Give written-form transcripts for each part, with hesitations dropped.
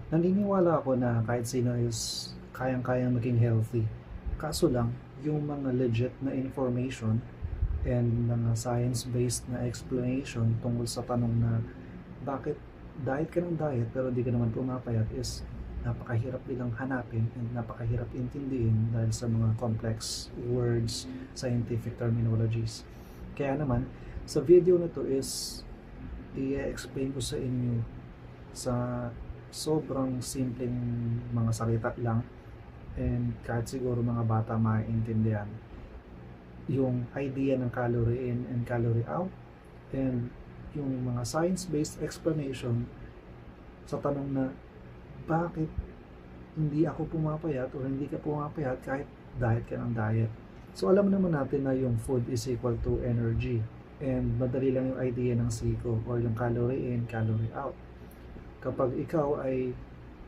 Naniniwala ako na kahit sino is kayang-kayang maging healthy. Kaso lang, yung mga legit na information and mga science-based na explanation tungkol sa tanong na bakit diet ka ng diet pero di ka naman pumapayat is napakahirap nilang hanapin and napakahirap intindihin dahil sa mga complex words, scientific terminologies. Kaya naman, sa video na to is i-explain ko sa inyo sa sobrang simpleng mga salita lang and kahit siguro mga bata maintindihan yung idea ng calorie in and calorie out and yung mga science-based explanation sa tanong na bakit hindi ako pumapayat o hindi ka pumapayat kahit diet ka ng diet. So alam naman natin na yung food is equal to energy and madali lang yung idea ng SICO or yung calorie in, calorie out. Kapag ikaw ay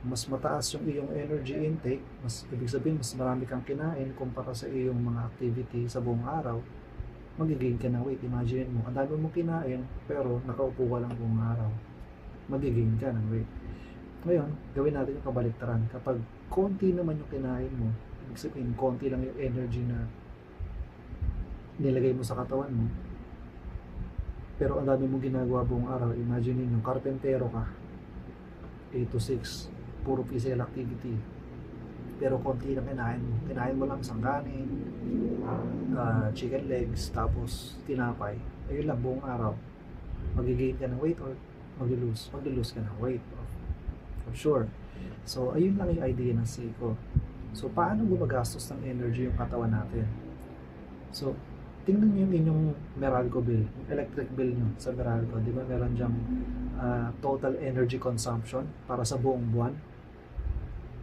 mas mataas yung iyong energy intake, mas ibig sabihin mas marami kang kinain kumpara sa iyong mga activity sa buong araw, magigain ka ng weight. Imagine mo, ang dami mong kinain pero nakaupo ka lang buong araw, magigain ka ng weight. Ngayon, gawin natin yung kabaliktaran. Kapag konti naman yung kinain mo, ibig sabihin konti lang yung energy na nilagay mo sa katawan mo, pero ang dami mong ginagawa buong araw. Imagine niyo, karpentero ka, 8 to 6, puro physical activity. Pero konti lang kinain mo. Kinain mo lang isang kanin, chicken legs, tapos tinapay. Ayun lang buong araw. Magigain ka ng weight or mag-lose ka ng weight. For sure. So, ayun lang yung idea ng SICO. So, paano gumagastos ng energy yung katawan natin? So, tingnan nyo yung inyong Meralco bill, yung electric bill nyo sa Meralco. Di ba meron dyang total energy consumption para sa buong buwan?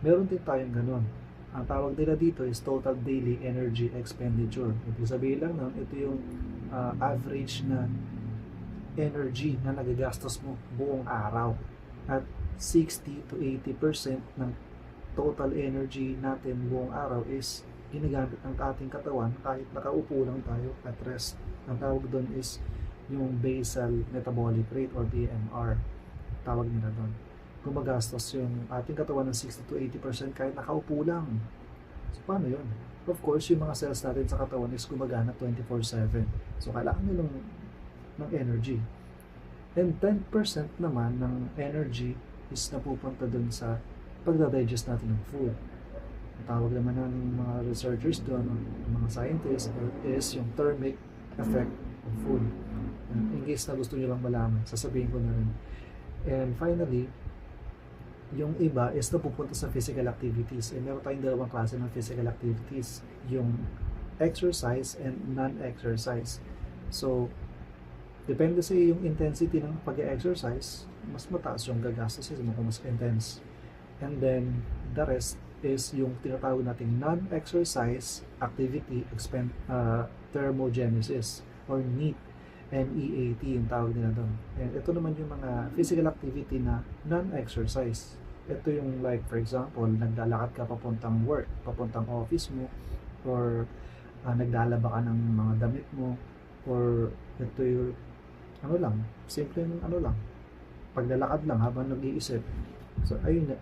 Meron din tayong ganun. Ang tawag nila dito is total daily energy expenditure. Ibig sabihin lang nun, ito yung average na energy na nagagastos mo buong araw. At 60 to 80% ng total energy natin buong araw is ginagamit ng ating katawan kahit nakaupo lang tayo at rest. Ang tawag doon is yung basal metabolic rate or BMR. Tawag nila doon. Gumagastos yung ating katawan ng 60 to 80% kahit nakaupo lang. So, paano yun? Of course, yung mga cells natin sa katawan is gumagana 24/7. So, kailangan nilang ng energy. And 10% naman ng energy is napupunta dun sa pagdadigest natin ng food. Ang tawag naman ng mga researchers doon, ng mga scientists, is yung thermic effect of food. In case na gusto nyo lang malaman, sasabihin ko na rin. And finally, yung iba is napupunta sa physical activities. And meron tayong dalawang klase ng physical activities. Yung exercise and non-exercise. So, depende sa yung intensity ng pag-exercise, mas mataas yung gagastusin mo kung mas intense. And then, the rest is yung tinatawag nating non-exercise activity thermogenesis or NEAT. NEAT yung tawag nila doon. And ito naman yung mga physical activity na non-exercise. Ito yung like, for example, naglalakad ka papuntang work, papuntang office mo, or naglalaba ka ng mga damit mo, or ito yung ano lang, simple ano lang, paglalakad lang habang nag-iisip. So, ayun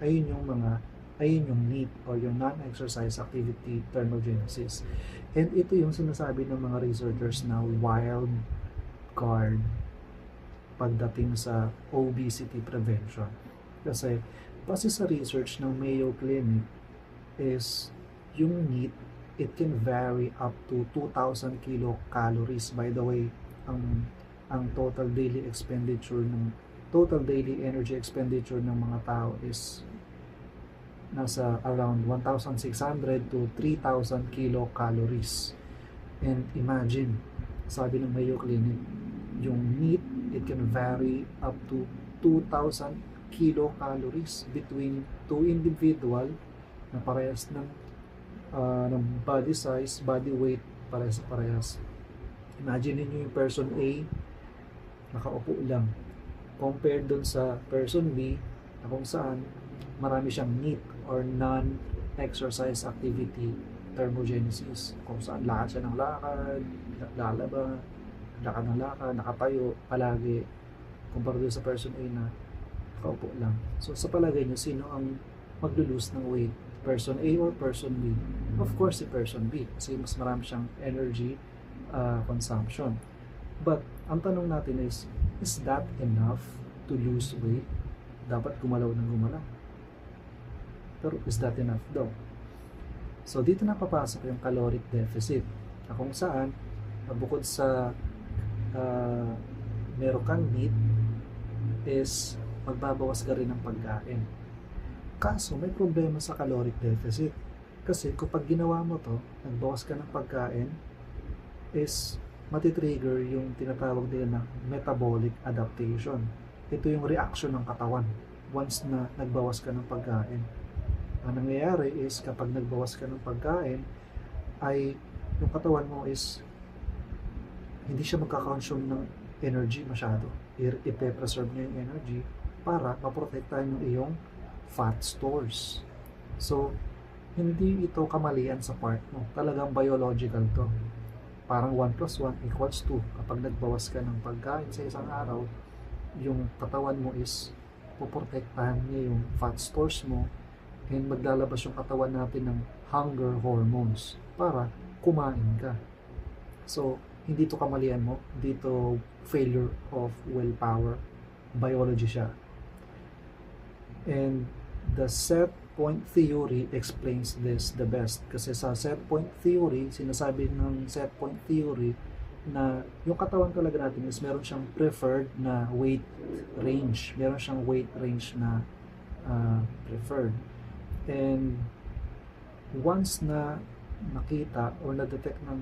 yung NEAT or yung non-exercise activity thermogenesis. And ito yung sinasabi ng mga researchers na wild card pagdating sa obesity prevention. Kasi, base sa research ng Mayo Clinic is yung NEAT, it can vary up to 2,000 kilocalories. By the way, ang total daily energy expenditure ng mga tao is nasa around 1,600 to 3,000 kilocalories. And imagine, sabi ng Mayo Clinic, yung NEAT, it can vary up to 2,000 kilocalories between two individual na parehas ng body size, body weight, parehas. Imagine niyo yung person A, nakaupo lang. Compared dun sa person B, na kung saan marami siyang NEAT or non-exercise activity thermogenesis. Kung saan lakad siya ng lakad, lakad ng lakad, nakatayo palagi. Kumpara dun sa person A na Kaupo lang. So sa palagay nyo, sino ang maglo-lose ng weight? Person A or person B? Of course, si person B. Kasi mas marami siyang energy consumption. But, ang tanong natin is that enough to lose weight? Dapat gumalaw ng gumalaw. Pero is that enough daw? So, dito na papasok yung caloric deficit. Na kung saan, bukod sa meron kang need, is magbabawas ka rin ng pagkain. Kaso, may problema sa caloric deficit. Kasi kapag ginawa mo to, nagbawas ka ng pagkain, is matitrigger yung tinatawag nila na metabolic adaptation. Ito yung reaction ng katawan once na nagbawas ka ng pagkain. Ang nangyayari is kapag nagbawas ka ng pagkain, ay yung katawan mo is hindi siya magkaka-consume ng energy masyado. I-preserve niya yung energy para maprotektahan yung iyong fat stores. So, hindi ito kamalian sa part mo. Talagang biological to. Parang 1 plus 1 equals 2. Kapag nagbawas ka ng pagkain sa isang araw, yung katawan mo is poprotektahan niya yung fat stores mo, and maglalabas yung katawan natin ng hunger hormones para kumain ka. So, hindi to kamalian mo, hindi to failure of willpower. Biology siya. And the set point theory explains this the best. Kasi sa set point theory, sinasabi ng set point theory na yung katawan talaga natin is meron siyang preferred na weight range. Meron siyang weight range na preferred. And once na nakita or na-detect ng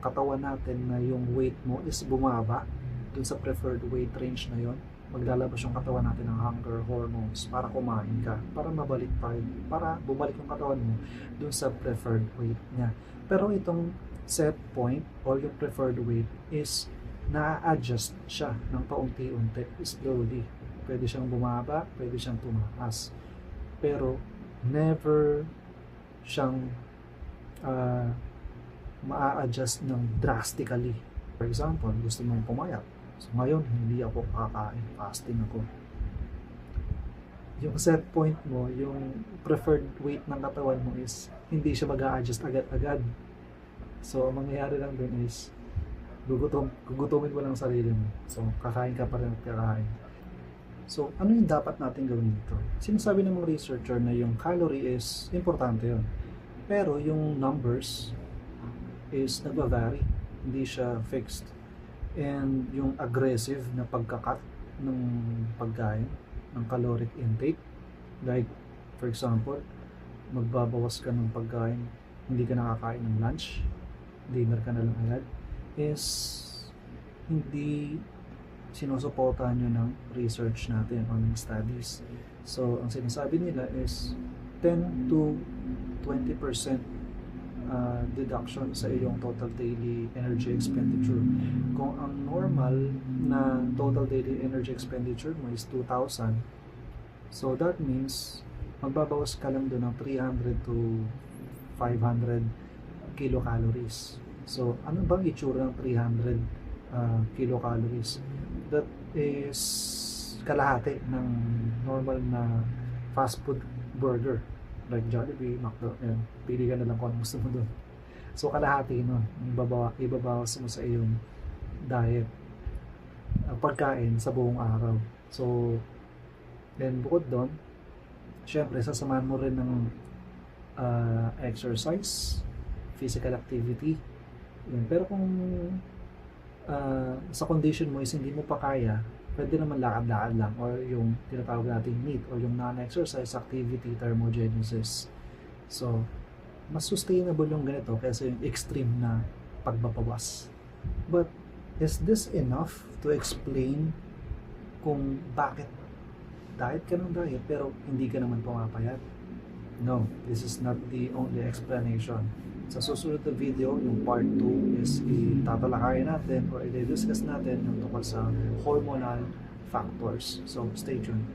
katawan natin na yung weight mo is bumaba dun sa preferred weight range na yon, maglalabas yung katawan natin ng hunger hormones para kumain ka, para mabalik tayo, para bumalik yung katawan mo dun sa preferred weight niya. Pero itong set point or yung preferred weight is na-adjust siya ng paunti-unti, slowly. Pwede siyang bumaba, pwede siyang tumaas. Pero never siyang ma-adjust ng drastically. For example, gusto mong pumayat. So ngayon, hindi ako kakain, fasting ako. Yung set point mo, yung preferred weight ng katawan mo is hindi siya mag-a-adjust agad-agad. So, ang mangyayari lang dun is gugutumin mo lang sarili mo. So, kakain ka pa rin at kakain. So, ano yung dapat natin gawin dito? Sinasabi ng mga researcher na yung calorie is importante yun. Pero yung numbers is nagva-vary. Hindi siya fixed. And yung aggressive na pagkakat ng pagkain, ng caloric intake, like for example, magbabawas ka ng pagkain, hindi ka nakakain ng lunch, dinner ka na lang agad, is hindi sinusuportahan nyo ng research natin o ng studies. So, ang sinasabi nila is 10 to 20% deduction sa iyong total daily energy expenditure. Kung ang normal na total daily energy expenditure mo is 2,000, so that means magbabawas ka lang doon ng 300 to 500 kilocalories. So, ano bang itsura ng 300 kilocalories? That is kalahati ng normal na fast food burger. Like Jollibee, McDo, yan. Pili ka na lang kung ano gusto mo doon. So, kalahati nun. Ibabawas mo sa iyong diet. Pagkain sa buong araw. So, then bukod doon, syempre, sasamahan mo rin ng exercise, physical activity. Yan. Pero kung sa condition mo is hindi mo pa kaya, pwede naman lakad-lakad lang or yung tinatawag nating NEAT or yung non-exercise activity thermogenesis. So, mas sustainable yung ganito kaysa yung extreme na pagbabawas. But, is this enough to explain kung bakit diet ka ng diet pero hindi ka naman pumapayat? No, this is not the only explanation. Sa susunod na video, yung part 2 is itatalakayan natin or i-discuss natin yung tungkol sa hormonal factors. So, stay tuned.